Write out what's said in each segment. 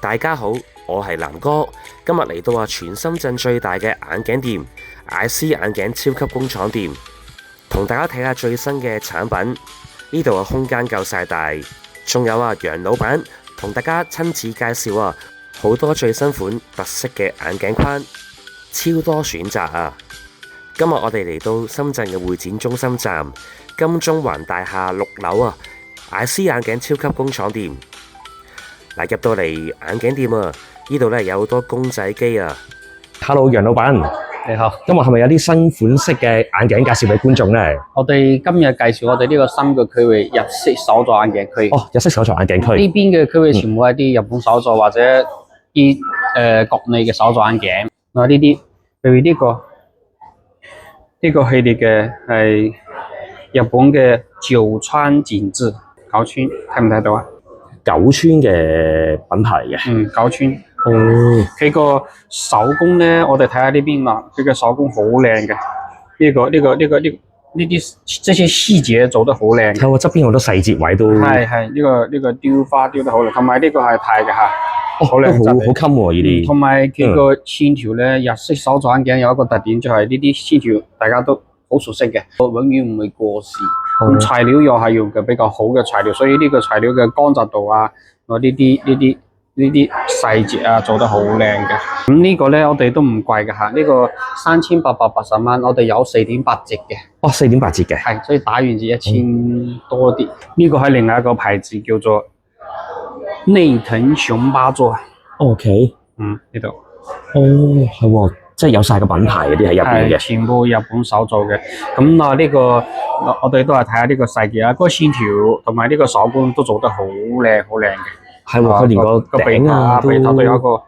大家好，我係南哥，今日嚟到全深圳最大嘅眼鏡店IC眼鏡超級工廠店，同大家睇下最新嘅產品。呢度嘅空間夠晒大，仲有楊老闆同大家親自介紹好多最新款特色嘅眼鏡框，超多選擇啊！今日我哋嚟到深圳嘅會展中心站金鐘環大廈6樓IC眼鏡超級工廠店。嗱，入到嚟眼鏡店呢度有好多公仔機Hello， 楊老闆，你好。今日係咪有啲新款式嘅眼鏡介紹俾觀眾呢？我哋今日介紹我哋呢個新嘅區域，日式手作眼鏡區。哦，日式手作眼鏡區。呢邊嘅區域全部係啲日本手作或者啲國內嘅手作眼鏡。嗱，呢啲，譬如呢個系列嘅係日本嘅九川剪子，九川睇唔睇到啊？九川嘅品牌嘅。九川。哦。佢個手工咧，我哋睇下呢邊嘛，佢嘅手工好靚嘅。呢啲這些細節做得好靚。睇我側邊好多細節位都。係呢個雕花雕得好靚，同埋呢個係鈦嘅嚇。好靚，好襟喎呢啲。同埋佢個線條咧，日式手作眼鏡有一個特點就係呢啲線條大家都好熟悉嘅，永遠唔會過時。咁材料又係用嘅比較好嘅材料，所以呢個材料嘅乾燥度呢啲細節做得好靚嘅。咁呢個咧我哋都唔貴嘅嚇，呢個3880蚊，我哋有4.8折嘅。哦，4.8折嘅。係，所以打完至1000多啲。呢個係另外一個牌子叫做內藤雄八座。OK。呢度。哦，係喎，即係有晒個品牌嗰啲喺入邊嘅。全部日本手做嘅。咁呢個我哋都係睇下呢個細節嗰個線條同埋呢個手工都做得好靚好靚嘅。係喎，佢連個頂鼻頭都有一個，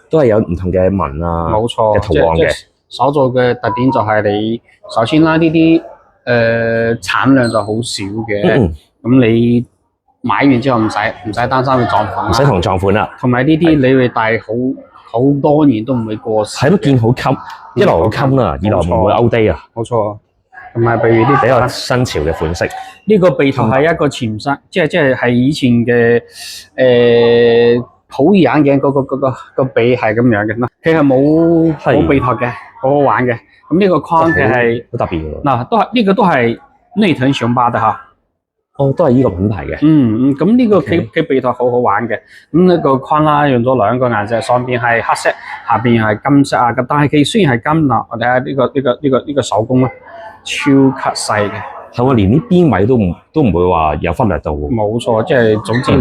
都係有唔同嘅紋冇錯嘅圖案嘅。手做嘅特點就係你首先啦，呢啲產量就好少嘅。咁你買完之後唔使擔心會撞款，唔使同撞款啦。同埋呢啲你會戴好多年都唔會過時。係都見好襟，一來好襟啦，二來唔會 out date 啊。冇錯。同埋譬如啲比較新潮嘅款式。呢個鼻頭係一個前身，即係以前嘅普爾眼鏡個鼻係咁樣嘅，佢係冇鼻頭嘅，好好玩嘅。咁呢個框佢係好特別嘅。嗱，呢個都係內藤雄八的嚇。哦，都係呢個品牌嘅。咁呢個佢鼻頭好好玩嘅。咁呢個框啦，用咗兩個顏色，上邊係黑色，下邊係金色啊。但係佢雖然係金啦，我睇下呢個手工超級細嘅。係喎，連啲邊位都唔會話有忽略到。冇錯，即係總之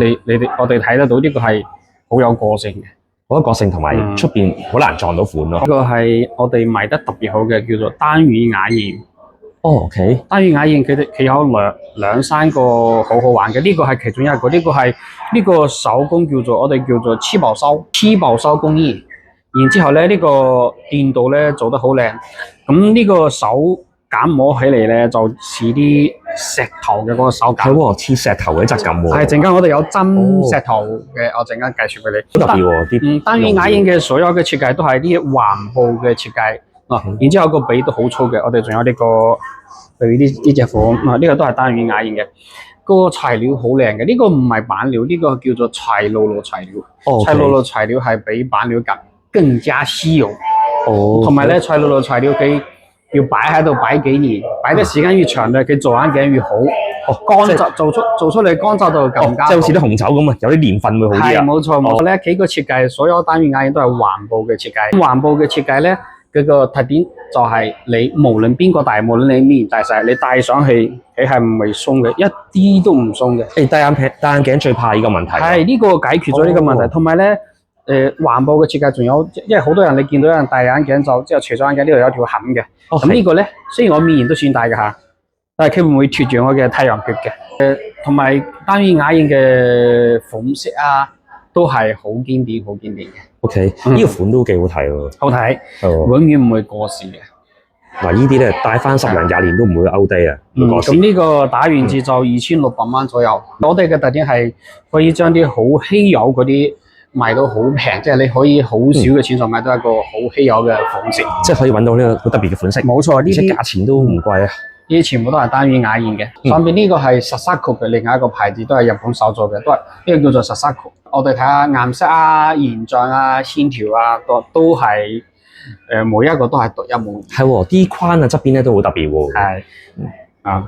我哋睇得到呢個係好有個性嘅，好有個性，同埋出邊好難撞到款咯。呢個係我哋賣得特別好嘅，叫做單魚眼影。哦 ，OK。單魚眼影佢有兩三個好好玩嘅，呢個係其中一個，呢個手工我哋叫做七寶燒工藝。然之後咧呢個電鍍咧做得好靚，咁呢個手感摸起嚟咧就似啲石頭嘅嗰個手感。係喎，似石頭嘅質感喎。係，陣間我哋有真石頭嘅，我陣間介紹俾你。好特別喎啲。單魚眼影嘅所有嘅設計都係啲環布嘅設計。然之後個鼻都好粗嘅，我哋仲有呢個，譬如呢隻款，呢個都係單魚眼影嘅。個材料好靚嘅，呢個唔係板料，呢個叫做柴露露材料。柴露露材料係比板料更加稀有。同埋咧，柴露露材料佢要擺喺度擺幾年，擺得時間越長咧，佢做眼鏡越好。乾燥做出嚟乾燥度更加好。即係好似啲紅酒咁啊，有啲年份會好啲啊。係冇錯冇錯咧，佢個設計所有單魚眼影都係環布嘅設計。環布嘅設計咧，佢個特點就係你無論邊個戴，無論你面大細，你戴上去佢係唔會鬆嘅，一啲都唔鬆嘅。戴眼鏡最怕呢個問題。係呢個解決咗呢個問題，同埋咧環布嘅設計仲有，因為好多人你見到有人戴眼鏡就除咗眼鏡呢度有條痕嘅。咁呢個咧，雖然我面都算戴嘅嚇，但係佢唔會脫住我嘅太陽穴嘅。同埋單魚眼影嘅款式都係好經典嘅。OK，呢個款都幾好睇喎。好睇，永遠唔會過時嘅。嗱，呢啲咧戴翻10年20年都唔會 out date 啊。咁呢個打完折就2600蚊左右。我哋嘅特點係可以將啲好稀有嗰啲賣到好平，即係你可以好少嘅錢就買到一個好稀有嘅款式。即係可以揾到呢個好特別嘅款式。冇錯，呢啲價錢都唔貴啊。呢啲全部都係單語瓦現嘅。上邊呢個係 Sasaku 嘅另外一個牌子，都係日本手做嘅，都係呢個叫做 Sasaku。我哋睇下顏色啊、形狀啊、線條啊，都係每一個都係獨一無二。係喎，啲框啊側邊咧都好特別喎。係啊，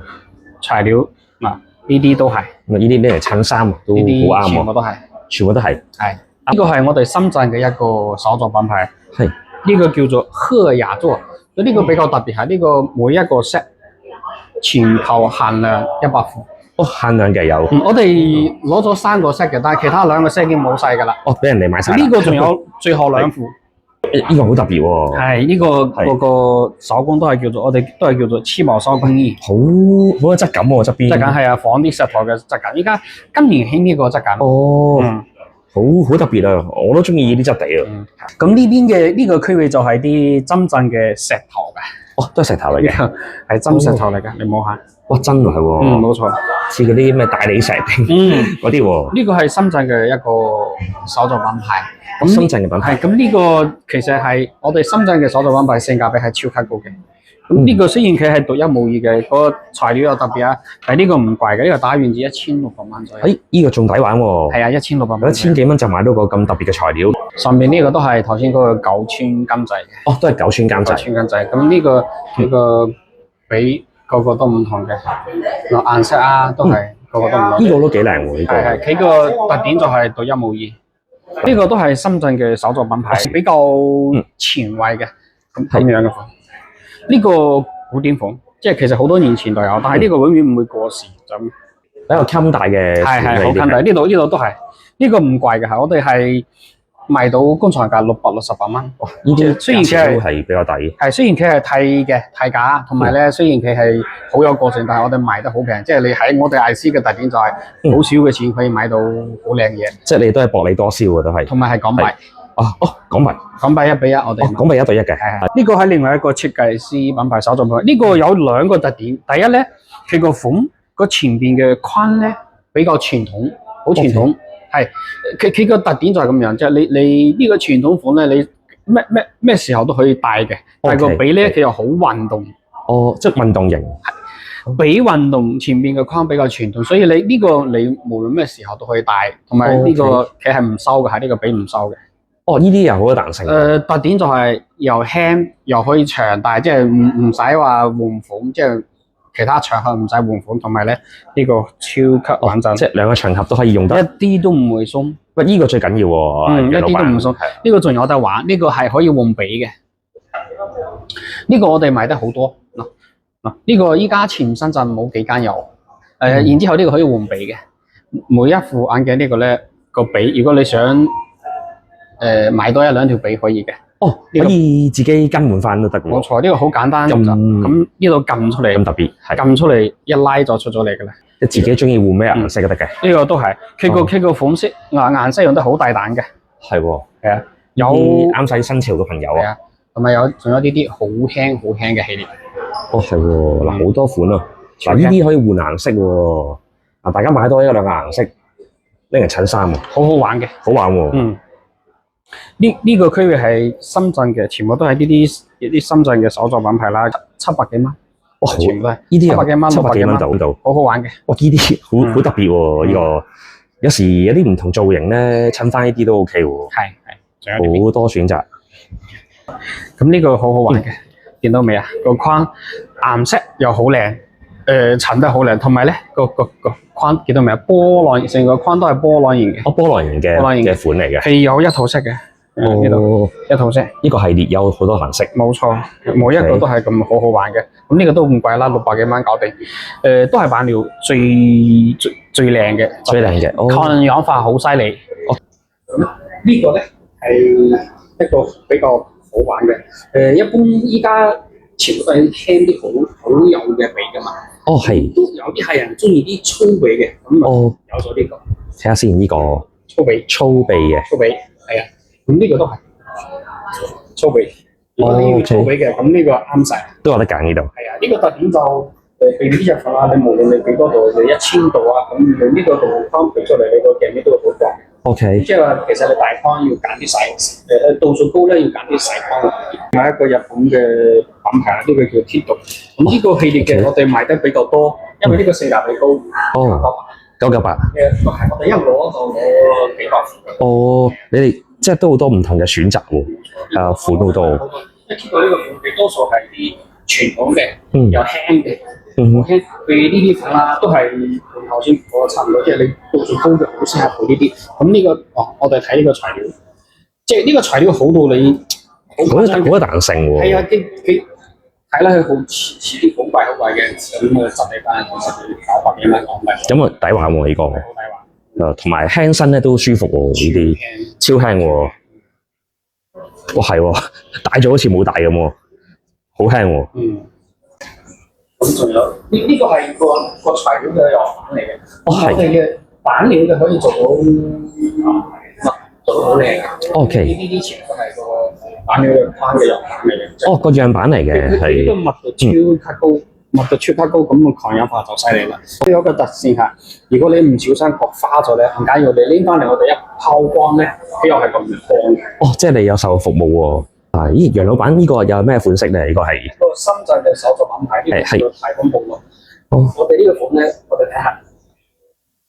材料嗱呢啲都係，呢啲呢係襯衫都好呢啲啱喎，全部都係。全部都係。係呢個係我哋深圳嘅一個手作品牌，係呢個叫做鶴雅座。呢個比較特別係呢個每一個 set 全球限量100副。哦，限量嘅有。我哋攞咗3個 set 嘅，但係其他2個 set 已經冇晒㗎啦。哦，俾人哋買晒啦。呢個仲有最後2副。呢個好特別喎。係呢個嗰個手工都係叫做我哋都係叫做黐毛手工藝。好有質感喎，側邊。質感係啊，仿啲石頭嘅質感。依家今年興呢個質感。哦。好特別啊！我都中意呢啲質地啊。咁呢邊嘅呢個區域就係啲真正嘅石頭嘅。哦，都係石頭嚟嘅，係真石頭嚟嘅，你摸下。哇，真係喎。冇錯。似嗰啲咩大理石嗰啲喎。呢個係深圳嘅一個手作品牌。咁深圳嘅品牌。係咁呢個其實係我哋深圳嘅手作品牌，性價比係超級高嘅。咁呢個雖然佢係獨一無二嘅，個材料又特別啊，但係呢個唔貴嘅，呢個打完至1600蚊左右。呢個仲抵玩喎。係啊，1600蚊。有1000幾蚊就買到個咁特別嘅材料。上面呢個都係頭先嗰個九川金仔嘅。哦，都係九川金仔。九川金仔。咁呢個比個個都唔同嘅，顏色啊都係個個都唔同。呢個都幾靚喎，呢個。係佢個特點就係獨一無二。呢個都係深圳嘅手作品牌，比較前衛嘅咁樣嘅款。呢個古典款，即係其實好多年前就有，但係呢個永遠唔會過時，就咁。比較襟大嘅，係好襟大。呢度都係，呢個唔貴嘅，係我哋係賣到工廠價668蚊。哇！呢啲雖然佢係比較抵。係雖然佢係替價，同埋咧雖然佢係好有個性，但係我哋賣得好平。即係你喺我哋 IC 嘅特點就係好少嘅錢可以買到好靚嘢。即係你都係薄利多銷嘅都係。同埋係港幣。港幣1比1，我哋。港幣1對1嘅。係。呢個係另外一個設計師品牌手作品牌。呢個有2個特點。第一咧，佢個款個前邊嘅框咧比較傳統，好傳統。係。佢個特點就係咁樣，即係你呢個傳統款咧，你咩時候都可以戴嘅。但係個髀咧，佢又好運動。哦，即係運動型。髀運動，前邊嘅框比較傳統，所以你呢個你無論咩時候都可以戴，同埋呢個佢係唔收嘅，係呢個髀唔收嘅。哦，呢啲又好多彈性。特點就係又輕又可以長戴，即係唔使話換款，即係其他場合唔使換款，同埋咧呢個超級穩陣。即係2個場合都可以用得。一啲都唔會鬆。喂，呢個最緊要喎。一啲都唔鬆。呢個仲有得玩，呢個係可以換髀嘅。呢個我哋賣得好多嗱，呢個依家全深圳冇幾間有。然之後呢個可以換髀嘅，每一副眼鏡呢個咧個髀，如果你想買多1-2條髀可以嘅。哦，可以自己更換翻都得嘅。冇錯，呢個好簡單咁呢度撳出嚟，咁特別，撳出嚟一拉就出咗嚟嘅啦。即自己中意換咩顏色都得嘅。呢個都係，佢個款式顏色用得好大膽嘅。係喎。係啊，有啱晒新潮嘅朋友啊。係啊，同埋仲有呢啲好輕嘅系列。哦，係喎，嗱好多款啊。嗱呢啲可以換顏色喎。嗱大家買多1-2個顏色，拎嚟襯衫喎。好好玩嘅。好玩喎。呢個區域係深圳嘅，全部都係呢啲深圳嘅手作品牌啦，700幾蚊。哇，全部都係呢啲700幾蚊，700幾蚊度，好好玩嘅。哇，呢啲好特別喎，呢個有時有啲唔同造型咧，襯翻呢啲都 OK 喎。係，好多選擇。咁呢個好好玩嘅，見到未啊？個框顏色又好靚，襯得好靚，同埋咧個框見到未啊？波浪成個框都係波浪形嘅。波浪形嘅款嚟嘅。係有一套色嘅。呢度一套色。呢個系列有好多顏色。冇錯，每一個都係咁好玩嘅。咁呢個都唔貴啦，600幾蚊搞定。都係板料最靚嘅。最靚嘅。抗氧化好犀利。咁呢個咧係一個比較好玩嘅。一般依家全部都係輕啲好幼嘅髀噶嘛。哦，係。都有啲係人中意啲粗髀嘅，咁有咗呢個。睇下先呢個。粗髀嘅。粗髀係啊。咁呢個都係粗髀，如果你要粗髀嘅，咁呢個啱晒，都有得揀呢度。係啊，呢個特點就避免啲入粉啊，你無論你幾多度，你1000度啊，咁用呢個度框俾出嚟，你個鏡面都會好光。OK。即係話其實你大框要揀啲細，度數高咧要揀啲細框。有一個日本嘅品品牌啦，呢個叫鐵道。咁呢個系列嘅我哋賣得比較多，因為呢個性價比高。哦，998。係我哋一攞就攞幾百款。哦，你哋即係都好多唔同嘅選擇喎，款好多。一鐵道呢個款嘅多數係啲傳統嘅，又輕嘅。嗯哼，佢呢啲款啦，都係同頭先嗰個差唔多，即係你度數高嘅好適合佢呢啲。咁呢個我哋睇呢個材料，即係呢個材料好到你好有彈性喎。係啊，佢睇落去好似啲好貴嘅咁嘅實體版，其實佢900幾蚊港幣。咁啊，抵玩喎呢個。好抵玩。同埋輕身咧都舒服喎，呢啲超輕喎。哇，係喎，戴咗好似冇戴咁喎，好輕喎。咁仲有呢個係個材料嘅樣板嚟嘅。哦，係。我哋嘅板料嘅可以做到好靚嘅。OK。呢啲全部係個板料嘅框嘅樣板嚟嘅。哦，個樣板嚟嘅係。呢個密度超級高，密度超級高，咁個抗氧化就犀利啦。有一個特性係，如果你唔小心割花咗咧，唔緊要，你拎翻嚟我哋一拋光咧，佢又係咁光嘅。哦，即係你有售後服務喎。咦，楊老闆呢個有咩款式咧？呢個係個深圳嘅手作品牌，呢個叫太空部落。哦，我哋呢個款咧，我哋睇下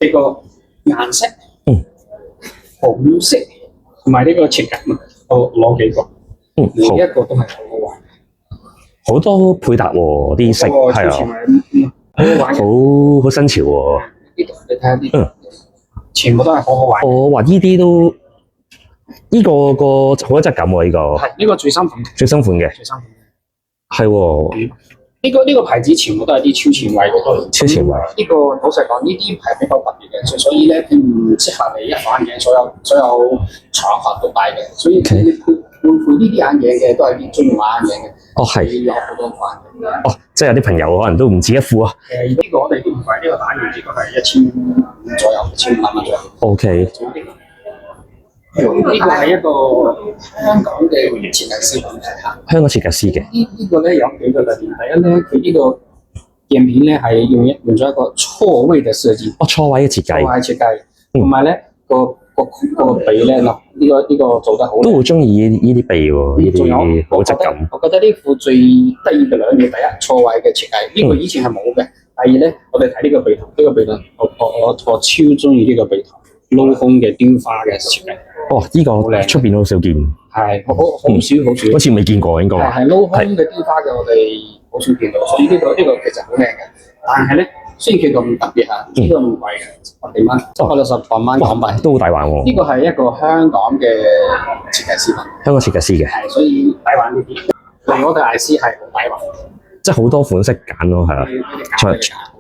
呢個顏色，紅色同埋呢個設計，我攞幾個，每一個都係好好玩，好多配搭喎，啲色係啊，好好玩，好新潮喎。呢度你睇下啲，全部都係好好玩。我話呢啲都呢個好有質感喎，呢個係呢個最新款，最新款嘅，係喎。呢個牌子全部都係啲超前衞嘅，超前衞。呢個老實講，呢啲係比較特別嘅，所以咧佢唔適合你一副眼鏡所有場合都戴嘅，所以你配呢啲眼鏡嘅都係啲專用眼鏡嘅。哦，係。有好多款。哦，即係有啲朋友可能都唔止一副啊。呢個我哋都唔貴，呢個打完呢個係1500左右，1500蚊左右。OK。呢個係一個香港嘅設計師品牌嚇。香港設計師嘅。呢個咧有幾個特點，第一咧佢呢個鏡片咧係用咗一個錯位嘅設計。哦，錯位嘅設計。錯位設計，同埋咧個鼻咧嗱，呢個做得好。都好中意呢啲鼻喎，呢啲好質感。我覺得呢副最得意嘅兩樣，第一錯位嘅設計，呢個以前係冇嘅。第二咧，我哋睇呢個鼻頭，呢個鼻頭我超中意呢個鼻頭。鏤空嘅雕花嘅設計，哦，呢個出邊好少見，係好少，好似未見過應該。係鏤空嘅雕花嘅，我哋好少見到，所以呢個其實好靚嘅。但係咧，雖然佢咁特別嚇，呢個唔貴嘅，10幾蚊，168蚊港幣，都好抵玩喎。呢個係一個香港嘅設計師品，香港設計師嘅，係所以抵玩呢啲。例如我哋 IC 係好抵玩，即係好多款式揀咯，係啦。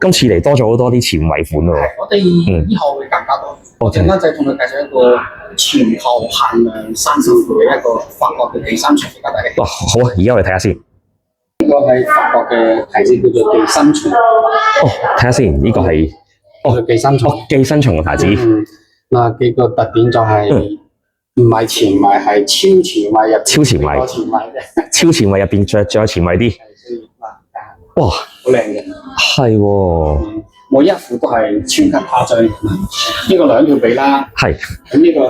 今次嚟多咗好多啲前衞款咯。我哋以後會更加多。我陣間就同佢介紹一個全球限量30副嘅一個法國嘅地心牆，而家大家。哇，好啊！而家我哋睇下先。呢個係法國嘅牌子，叫做地心牆。哦，睇下先，呢個係寄生蟲。寄生蟲嘅牌子。嗱，幾個特點就係唔係前衞，係超前衞入。超前衞。超前衞入邊仲有前衞啲。哇，好靚嘅。係喎。每一副都係超級誇張，呢個2條鼻啦，係，咁呢個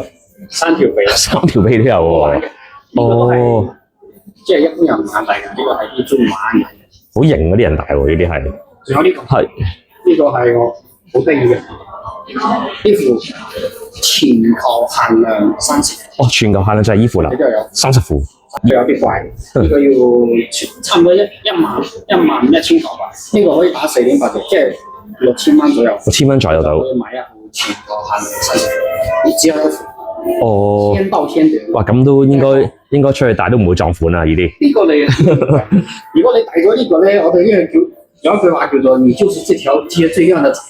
3條鼻，3條鼻都有喎。哦，即係一般人唔眼戴嘅，呢個係啲中馬眼嘅，好型嗰啲人戴喎，呢啲係。仲有呢個，係，呢個係我好得意嘅，呢副全球限量30。哦，全球限量就係依副啦。呢度有30副。有啲貴，呢個要差唔多11000港幣，呢個可以打4點8折，即係6000蚊左右。6000蚊左右到。可以買一副全球限量30副，你只有一副。哦。天到天短。哇，咁都應該出去戴都唔會撞款啦，呢啲。呢個你，如果你戴咗呢個咧，我哋呢個有一句話叫做你就是這條街最靚的仔。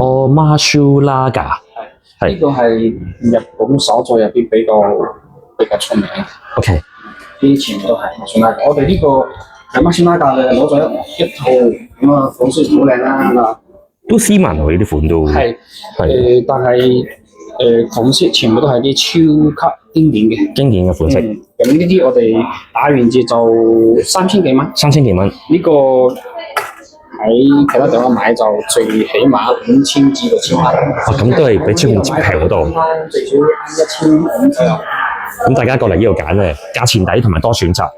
哦 ，Marsulaga。係。呢個係日本手作入邊比較出名。OK。啲全部都係馬蘇拉格，我哋呢個係馬蘇拉格嘅，攞咗一套咁啊，款式好靚啦，都斯文喎，呢啲款都係但係款式全部都係啲超級經典嘅款式。咁呢啲我哋打完折就3000幾蚊，3000幾蚊。呢個喺其他地方買就最起碼5000至6000蚊。哦，咁都係比出面平好多。最少1500左右。咁大家過嚟呢度揀咧，價錢抵同埋多選擇。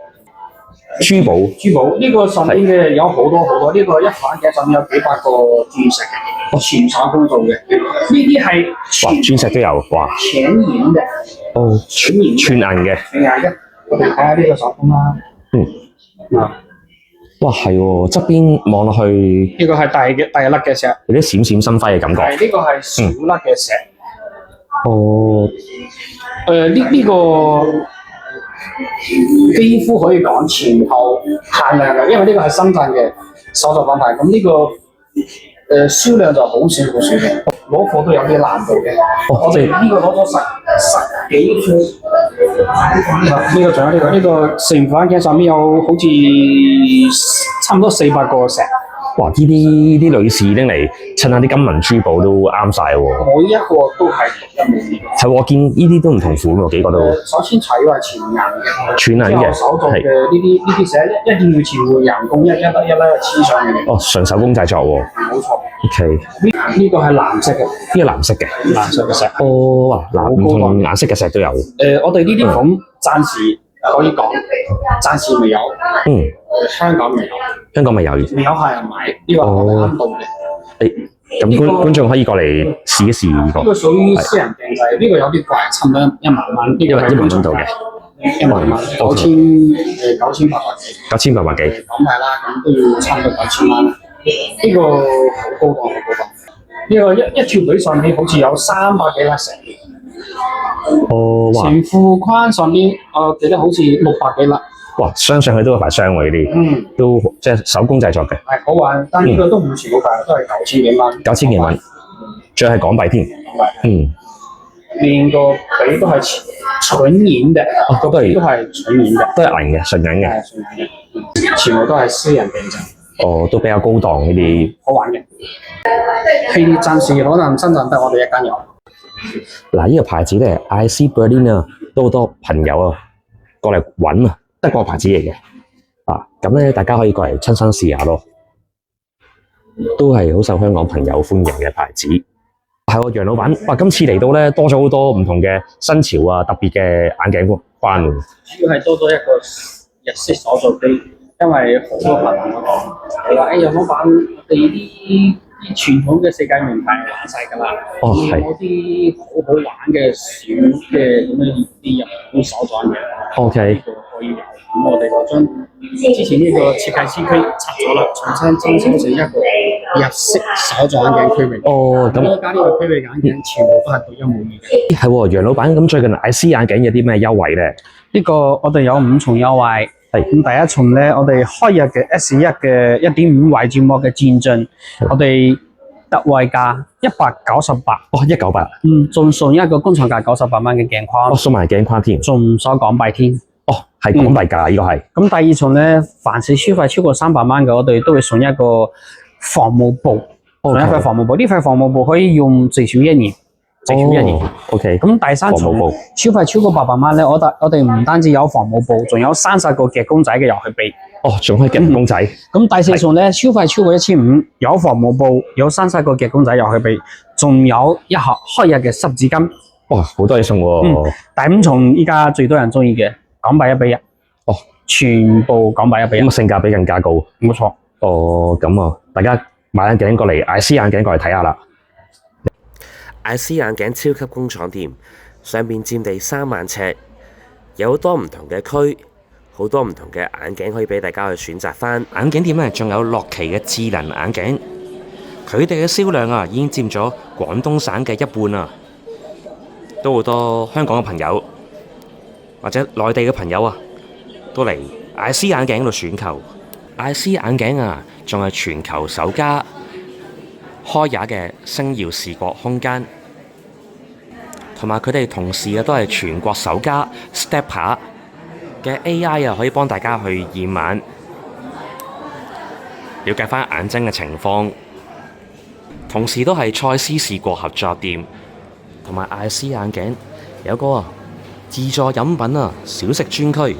珠寶珠寶呢個上面嘅有好多好多，呢個一反鏡上面有幾百個鑽石嘅，全手工做嘅。呢啲係哇，鑽石都有，哇，全銀嘅，哦，全銀全銀嘅，全銀嘅。我哋睇下呢個手工啦。啊，哇，係喎，側邊望落去呢個係大粒嘅石，有啲閃閃生輝嘅感覺。係呢個係小粒嘅石。哦，呢個幾乎可以講全球限量嘅，因為呢個係深圳嘅手作品牌，咁呢個銷量就好少好少嘅，攞貨都有啲難度嘅。我哋呢個攞咗十幾副。呢個仲有呢個成塊鏡上面有好似差唔多400個石。哇！呢啲女士拎嚟襯下啲金銀珠寶都啱晒喎。每一個都係獨一無二。係我見呢啲都唔同款喎，幾個都。首先睇係全銀嘅，全銀嘅，手作嘅呢啲石一定要全換人工一粒黐上去嘅。哦，純手工製作喎。冇錯。OK。呢個係藍色嘅。呢個藍色嘅。藍色嘅石。哦，哇！嗱，唔同顏色嘅石都有。我哋呢啲款暫時可以講，暫時未有。香港未有。香港未有客人買，呢個係我哋啱到嘅。咁觀眾可以過嚟試一試呢個。呢個屬於私人訂製，呢個有啲貴，差唔多1萬蚊。呢個係1萬蚊到嘅。1萬蚊，9800幾。9800幾。港幣啦，咁都要差唔多9000蚊。呢個好高檔，好高檔。呢個一條隊上面好似有300幾粒石。哦，哇！成副框上面，我記得好似600幾粒。哇，鑲上去都有排鑲喎呢啲，都即係手工製作嘅。係好玩，但呢個都唔全部價，都係9000幾蚊。9000幾蚊，仲係港幣添。連個髀都係純銀嘅，都係純銀嘅，都係銀嘅，純銀嘅。係純銀嘅，全部都係私人訂製。哦，都比較高檔呢啲。好玩嘅，係暫時可能深圳得我哋一間有。嗱，呢個牌子咧，IC Berlin 啊，都好多朋友啊過嚟揾啊。德國牌子嚟嘅，咁咧大家可以過嚟親身試下咯，都係好受香港朋友歡迎嘅牌子。係喎，楊老闆，哇，今次嚟到咧多咗好多唔同嘅新潮啊，特別嘅眼鏡框喎。主要係多咗一個日式手作機，因為好多朋友都講，你話楊老闆，我哋啲傳統嘅世界名牌玩晒㗎啦，有啲好玩嘅小嘅咁樣啲日本手作嘅。OK。可以有，咁我哋就將之前呢個設計師區拆咗啦，重新增設成一個日式手作眼鏡區域。哦，咁而家呢個區域眼鏡全部都係獨一無二嘅。係喎，楊老闆，咁最近 IC 眼鏡有啲咩優惠咧？呢個我哋有5重優惠。係。咁第一重咧，我哋開日嘅 S1 嘅1.5壞轉膜嘅漸進，我哋特惠價198。哦，198。仲送一個工廠價98蚊嘅鏡框。送埋鏡框添。仲唔收港幣添。哦，係港幣價，呢個係。咁第二重咧，凡是消費超過300蚊嘅，我哋都會送一個防霧布，送一塊防霧布。呢塊防霧布可以用最少1年，最少1年。OK。咁第三重消費超過800蚊咧，我哋唔單止有防霧布，仲有30個夾公仔嘅遊戲臂。哦，仲可以夾公仔。咁第四重咧，消費超過1500，有防霧布，有30個夾公仔遊戲臂，仲有一盒開日嘅濕紙巾。哇，好多嘢送喎。第五重依家最多人中意嘅。港幣1:1，全部港幣1:1，咁性價比更加高。冇錯。哦，咁啊，大家買眼鏡過嚟，IC 眼鏡過嚟睇下啦。IC 眼鏡超級工廠店上面佔地3萬尺，有好多唔同嘅區，好多唔同嘅眼鏡可以俾大家去選擇翻。眼鏡店咧仲有樂奇嘅智能眼鏡，佢哋嘅銷量啊已經佔咗廣東省嘅1半啊，都好多香港嘅朋友。或者內地嘅朋友啊，都嚟 IC 眼鏡度選購。IC 眼鏡啊，仲係全球首家開也嘅星耀視覺空間，同埋佢哋同時啊都係全國首家 Stepper 嘅 AI 啊，可以幫大家去驗眼，了解翻眼睛嘅情況。同時都係蔡司視覺合作店，同埋 IC 眼鏡有個自助飲品啊，小食專區，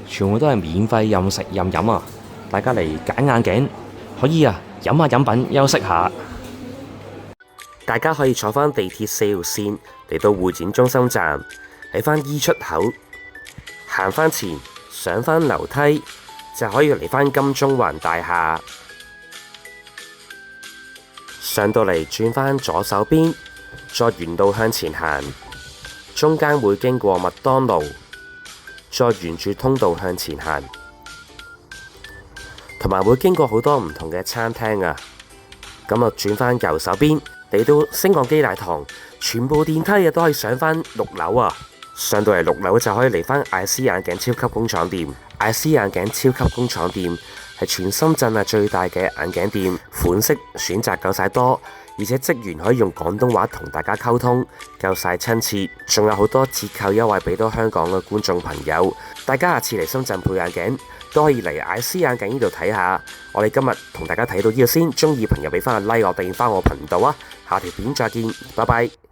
全部都係免費任食任飲啊！大家嚟揀眼鏡，可以啊，飲下飲品，休息下。大家可以坐返地鐵4號線嚟到會展中心站，喺返 E 出口，行返前，上返樓梯，就可以嚟返金鐘環大廈。上到嚟轉返左手邊，再沿道向前行，中間會經過麥當勞，再沿住通道向前行，同埋會經過好多唔同嘅餐廳啊。咁啊，轉返右手邊，嚟到升降機大堂，全部電梯都可以上返6樓啊！上到嚟6樓就可以嚟返艾斯眼鏡超級工廠店。艾斯眼鏡超級工廠店係全深圳最大嘅眼鏡店，款式選擇夠晒多，而且職員可以用廣東話同大家溝通，夠晒親切，仲有好多折扣優惠俾到香港嘅觀眾朋友。大家下次嚟深圳配眼鏡都可以嚟艾斯眼鏡呢度睇下。我哋今日同大家睇到呢度先，中意朋友俾翻個 like 我，訂翻我頻道啊！下條片再見，拜拜。